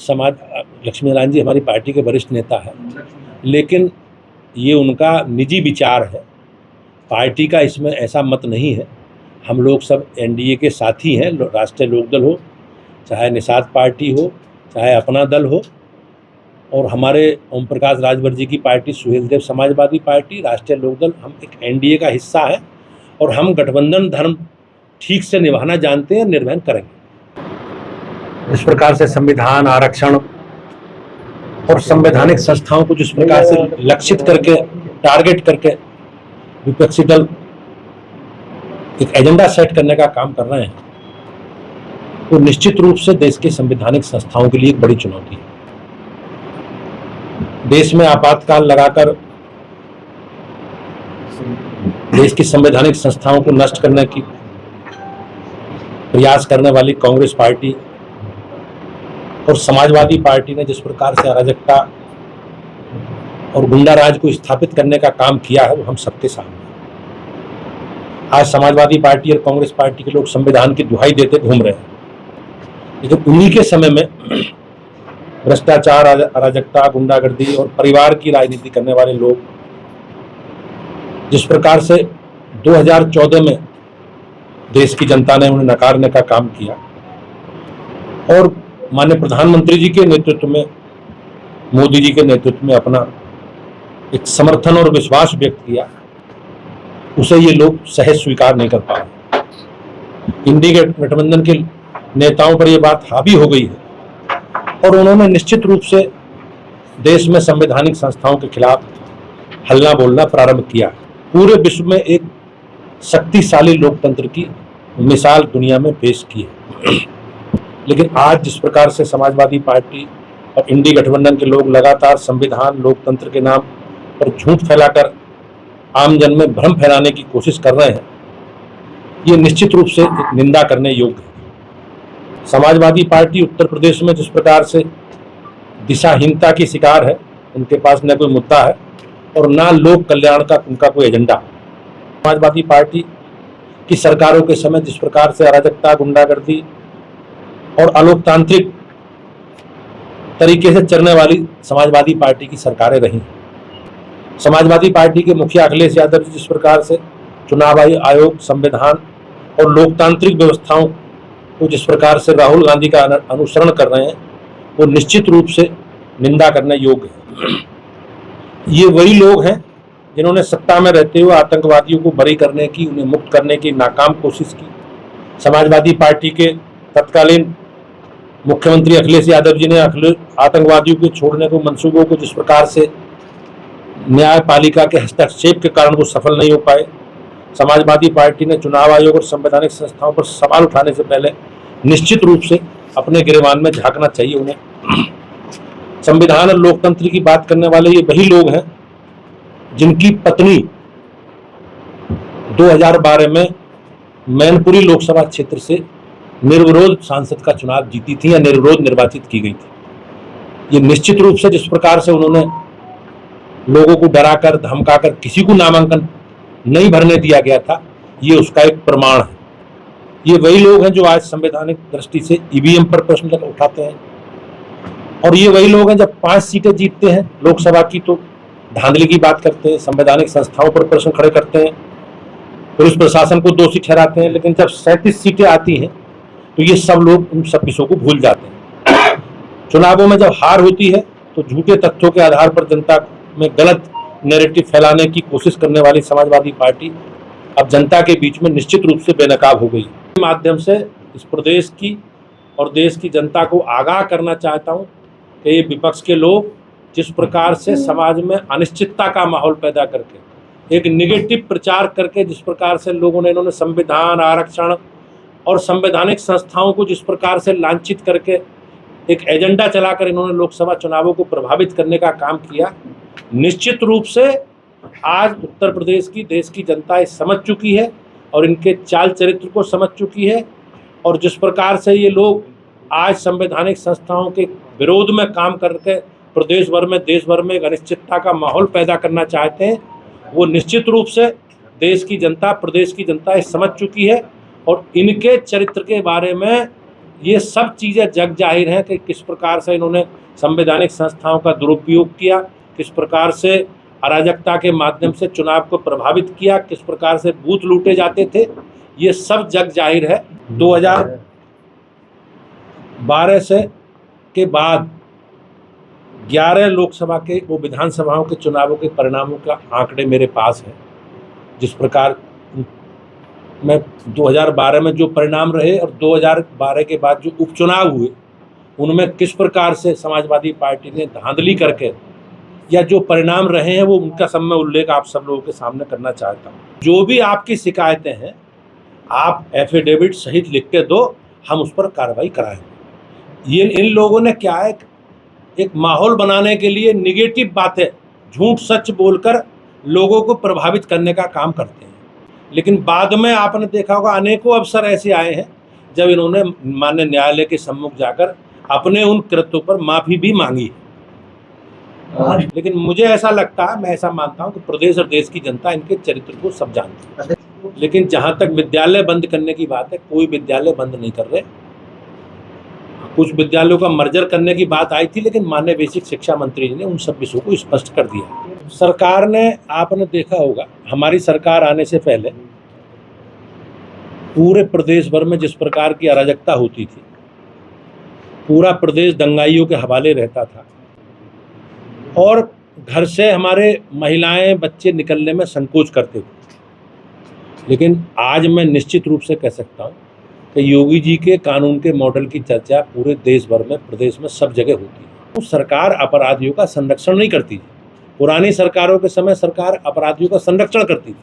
समाज लक्ष्मी नारायण जी हमारी पार्टी के वरिष्ठ नेता हैं, लेकिन ये उनका निजी विचार है। पार्टी का इसमें ऐसा मत नहीं है। हम लोग सब एनडीए के साथी हैं। राष्ट्रीय लोकदल हो, चाहे निषाद पार्टी हो, चाहे अपना दल हो, और हमारे ओम प्रकाश राजभर जी की पार्टी सुहेलदेव समाजवादी पार्टी, राष्ट्रीय लोकदल, हम एक एनडीए का हिस्सा है और हम गठबंधन धर्म ठीक से निभाना जानते हैं, निर्वहन करेंगे। इस प्रकार से संविधान, आरक्षण और संवैधानिक संस्थाओं को जिस प्रकार से लक्षित करके, टारगेट करके विपक्षी दल एक एजेंडा सेट करने का काम कर रहे हैं, तो निश्चित रूप से देश के संवैधानिक संस्थाओं के लिए एक बड़ी चुनौती है। देश में आपातकाल लगाकर देश की संवैधानिक संस्थाओं को नष्ट करने की प्रयास करने वाली कांग्रेस पार्टी और समाजवादी पार्टी ने जिस प्रकार से अराजकता और गुंडाराज को स्थापित करने का काम किया है, वो हम सबके सामने है। आज समाजवादी पार्टी और कांग्रेस पार्टी के लोग संविधान की दुहाई देते घूम रहे हैं, लेकिन उन्हीं के समय में भ्रष्टाचार, अराजकता, गुंडागर्दी और परिवार की राजनीति करने वाले लोग जिस प्रकार से 2014 में देश की जनता ने उन्हें नकारने का काम किया और माननीय प्रधानमंत्री जी के नेतृत्व में, मोदी जी के नेतृत्व में अपना एक समर्थन और विश्वास व्यक्त किया, उसे ये लोग सहज स्वीकार नहीं कर पा रहे। इंडिया गठबंधन के नेताओं पर यह बात हावी हो गई है और उन्होंने निश्चित रूप से देश में संवैधानिक संस्थाओं के खिलाफ हल्ला बोलना प्रारंभ किया। पूरे विश्व में एक शक्तिशाली लोकतंत्र की मिसाल दुनिया में पेश की है। लेकिन आज जिस प्रकार से समाजवादी पार्टी और इंडी गठबंधन के लोग लगातार संविधान, लोकतंत्र के नाम पर झूठ फैलाकर आम जन में भ्रम फैलाने की कोशिश कर रहे हैं, ये निश्चित रूप से एक निंदा करने योग्य है। समाजवादी पार्टी उत्तर प्रदेश में जिस प्रकार से दिशाहीनता की शिकार है, उनके पास न कोई मुद्दा है और ना लोक कल्याण का उनका कोई एजेंडा। समाजवादी पार्टी की सरकारों के समय जिस प्रकार से अराजकता, गुंडागर्दी और अलोकतांत्रिक तरीके से चलने वाली समाजवादी पार्टी की सरकारें रही। समाजवादी पार्टी के मुखिया अखिलेश यादव जी जिस प्रकार से चुनाव आयोग, संविधान और लोकतांत्रिक व्यवस्थाओं को जिस प्रकार से राहुल गांधी का अनुसरण कर रहे हैं, वो निश्चित रूप से निंदा करने योग्य है। ये वही लोग हैं जिन्होंने सत्ता में रहते हुए आतंकवादियों को बरी करने की, उन्हें मुक्त करने की नाकाम कोशिश की। समाजवादी पार्टी के तत्कालीन मुख्यमंत्री अखिलेश यादव जी ने आतंकवादियों को छोड़ने को मंसूबों को जिस प्रकार से न्यायपालिका के हस्तक्षेप के कारण वो सफल नहीं हो पाए। समाजवादी पार्टी ने चुनाव आयोग और संवैधानिक संस्थाओं पर सवाल उठाने से पहले निश्चित रूप से अपने गिरेबान में झांकना चाहिए उन्हें। संविधान और लोकतंत्र की बात करने वाले ये वही लोग हैं जिनकी पत्नी 2012 में मैनपुरी लोकसभा क्षेत्र से निर्विरोध सांसद का चुनाव जीती थी या निर्विरोध निर्वाचित की गई थी। ये निश्चित रूप से जिस प्रकार से उन्होंने लोगों को डराकर, धमकाकर किसी को नामांकन नहीं भरने दिया गया था, ये उसका एक प्रमाण है। ये वही लोग हैं जो आज संवैधानिक दृष्टि से ईवीएम पर प्रश्न उठाते हैं और ये वही लोग हैं जब 5 सीटें जीतते हैं लोकसभा की तो धांधली की बात करते हैं, संवैधानिक संस्थाओं पर प्रश्न खड़े करते हैं, पुलिस प्रशासन को दोषी ठहराते हैं। लेकिन जब 37 सीटें आती हैं तो ये सब लोग उन सब विषयों को भूल जाते हैं। चुनावों में जब हार होती है तो झूठे तथ्यों के आधार पर जनता में गलत नैरेटिव फैलाने की कोशिश करने वाली समाजवादी पार्टी अब जनता के बीच में निश्चित रूप से बेनकाब हो गई। इस माध्यम से इस प्रदेश की और देश की जनता को आगाह करना चाहता हूँ कि ये विपक्ष के लोग जिस प्रकार से समाज में अनिश्चितता का माहौल पैदा करके, एक निगेटिव प्रचार करके, जिस प्रकार से लोगों ने इन्होंने संविधान, आरक्षण और संवैधानिक संस्थाओं को जिस प्रकार से लांछित करके एक एजेंडा चलाकर इन्होंने लोकसभा चुनावों को प्रभावित करने का काम किया, निश्चित रूप से आज उत्तर प्रदेश की, देश की जनता समझ चुकी है और इनके चाल चरित्र को समझ चुकी है। और जिस प्रकार से ये लोग आज संवैधानिक संस्थाओं के विरोध में काम करके प्रदेश भर में, देश भर में एक अनिश्चितता का माहौल पैदा करना चाहते हैं, वो निश्चित रूप से देश की जनता, प्रदेश की जनता समझ चुकी है और इनके चरित्र के बारे में ये सब चीज़ें जग जाहिर हैं कि किस प्रकार से इन्होंने संवैधानिक संस्थाओं का दुरुपयोग किया, किस प्रकार से अराजकता के माध्यम से चुनाव को प्रभावित किया, किस प्रकार से बूथ लूटे जाते थे, ये सब जग जाहिर है। 2012 से के बाद 11 लोकसभा के वो विधानसभाओं के चुनावों के परिणामों का आंकड़े मेरे पास है। जिस प्रकार मैं 2012 में जो परिणाम रहे और 2012 के बाद जो उपचुनाव हुए उनमें किस प्रकार से समाजवादी पार्टी ने धांधली करके या जो परिणाम रहे हैं वो उनका सब मैं उल्लेख आप सब लोगों के सामने करना चाहता हूँ। जो भी आपकी शिकायतें हैं आप एफिडेविट सहित लिख के दो, हम उस पर कार्रवाई कराएंगे। ये इन लोगों ने क्या है, एक माहौल बनाने के लिए निगेटिव बातें झूठ सच बोलकर लोगों को प्रभावित करने का काम करते हैं। लेकिन बाद में आपने देखा होगा अनेकों अवसर ऐसे आए हैं जब इन्होंने माननीय न्यायालय के सम्मुख जाकर अपने उन कृत्यों पर माफ़ी भी मांगी है। लेकिन मुझे ऐसा लगता है, मैं ऐसा मानता हूं कि प्रदेश और देश की जनता इनके चरित्र को सब जानती है। लेकिन जहां तक विद्यालय बंद करने की बात है, कोई विद्यालय बंद नहीं कर रहे। कुछ विद्यालयों का मर्जर करने की बात आई थी, लेकिन माननीय बेसिक शिक्षा मंत्री जी ने उन सब विषयों को स्पष्ट कर दिया। सरकार ने, आपने देखा होगा, हमारी सरकार आने से पहले पूरे प्रदेश भर में जिस प्रकार की अराजकता होती थी, पूरा प्रदेश दंगाइयों के हवाले रहता था और घर से हमारे महिलाएं बच्चे निकलने में संकोच करते थे। लेकिन आज मैं निश्चित रूप से कह सकता हूं कि योगी जी के कानून के मॉडल की चर्चा पूरे देश भर में, प्रदेश में सब जगह होती है। तो सरकार अपराधियों का संरक्षण नहीं करती थी। पुरानी सरकारों के समय सरकार अपराधियों का संरक्षण करती थी।